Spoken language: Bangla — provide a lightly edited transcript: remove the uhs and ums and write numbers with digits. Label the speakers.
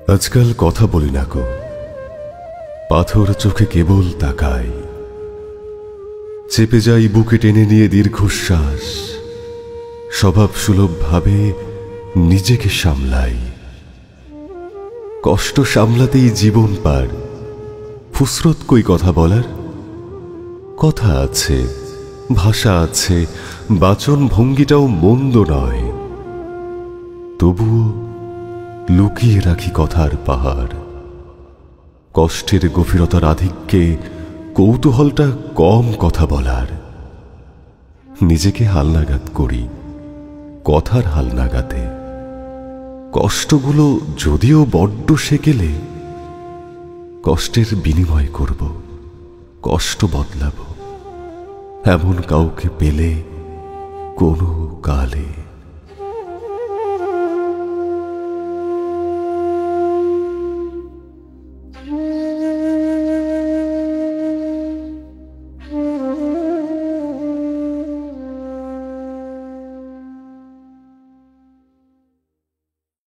Speaker 1: আজকাল কথা বলি না গো, পাথর চোখে কেবল তাকাই, চেপে যাই বুকে টেনে নিয়ে দীর্ঘশ্বাস, স্বভাব সুলভ ভাবে নিজেকে সামলাই। কষ্ট সামলাতেই জীবন পার, ফুসরত কই কথা বলার? কথা আছে, ভাষা আছে, বাচন ভঙ্গিটাও মন্দ নয়, তবুও লুকিয়ে রাখি কথার পাহাড়। কষ্টের গভীরতার আধিক্যে কৌতূহলটা কম কথা বলার। নিজেকে হালনাগাদ করি কথার হালনাগাদে। কষ্টগুলো যদিও বড্ড সেকেলে, কষ্টের বিনিময় করব, কষ্ট বদলাব, এমন কাউকে পেলে কোনো কালে।